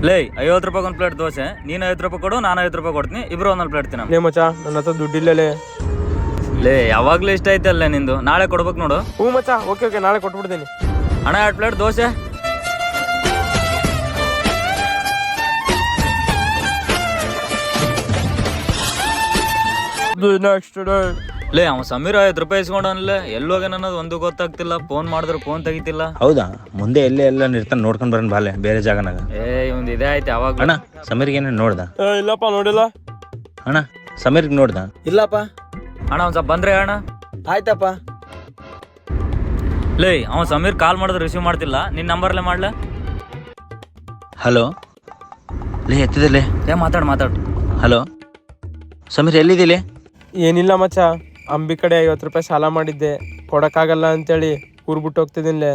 ಲೇ 50 ರೂಪಾಯಿ ಒಂದು ಪ್ಲೇಟ್ ದೋಸೆ, ನೀನು 50 ರೂಪಾಯಿ ಕೊಡು, ನಾನು 50 ರೂಪಾಯಿ ಕೊಡ್ತೀನಿ, ಇಬ್ರು ಒಂದೊಂದು ಪ್ಲೇಟ್ ತಿನ್ನ. ಲೇ ಮಚ್ಚ, ನನ್ನ ಹತ್ರ ದುಡ್ಡಿಲ್ಲಲೇ. ಲೇ ಯಾವಾಗ್ಲೂ ಇಷ್ಟ ಐತಲ್ಲ ನಿಂದು, ನಾಳೆ ಕೊಡ್ಬೇಕು ನೋಡು. ಹ್ಞೂ ಮಚ್ಚ, ಓಕೆ ನಾಳೆ ಕೊಟ್ಬಿಡ್ತೀನಿ. ಅಣ್ಣ 2 ಪ್ಲೇಟ್ ದೋಸೆ. ಲೇ ಅವ ಸಮೀರ್ 50 ರೂಪಾಯಿ ಇಸ್ಕೊಂಡಲ್ಲ, ಎಲ್ಲೋಗೇನ ಅನ್ನೋದು ಒಂದು ಗೊತ್ತಾಗ್ತಿಲ್ಲ. ಫೋನ್ ಮಾಡಿದ್ರೆ ಫೋನ್ ತೆಗಿತಿಲ್ಲ. ಹೌದಾ? ಮುಂದೆ ಎಲ್ಲ ನಿರ್ತಾನ ನೋಡ್ಕೊಂಡ್ ಬರೋಣ ಬಾಲೆ, ಬೇರೆ ಜಾಗನಾಗ. ಒಂದು ಇದೇ ಆಯ್ತು. ಯಾವಾಗ ಅಣ್ಣ ಸಮೀರ್ಗೆ ಏನೇನು ನೋಡ್ದ? ಇಲ್ಲಪ್ಪ, ನೋಡಿಲ್ಲ. ಅಣ್ಣ ಸಮೀರ್ಗೆ ನೋಡ್ದ? ಇಲ್ಲಪ್ಪ. ಅಣ್ಣ ಒಂದ್ ಸ್ವಲ್ಪ ಬಂದ್ರೆ ಅಣ್ಣ. ಆಯ್ತಪ್ಪ. ಲೇ ಅವ ಸಮೀರ್ ಕಾಲ್ ಮಾಡಿದ್ರೆ ರಿಸೀವ್ ಮಾಡ್ತಿಲ್ಲ, ನಿನ್ ನಂಬರ್ಲೆ ಮಾಡ್ಲ. ಹಲೋ ಲೇ, ಎತ್ತಿದಲೇ. ಮಾತಾಡು. ಹಲೋ ಸಮೀರ್, ಎಲ್ಲಿದ್ದೀಲಿ? ಏನಿಲ್ಲ ಮಚ್ಚ, ಅಂಬಿ ಕಡೆ 50 ರೂಪಾಯಿ ಸಾಲ ಮಾಡಿದ್ದೆ, ಕೊಡಕ್ಕಾಗಲ್ಲ ಅಂತೇಳಿ ಊರ್ ಬಿಟ್ಟು ಹೋಗ್ತಿದ್ದೀನಿ.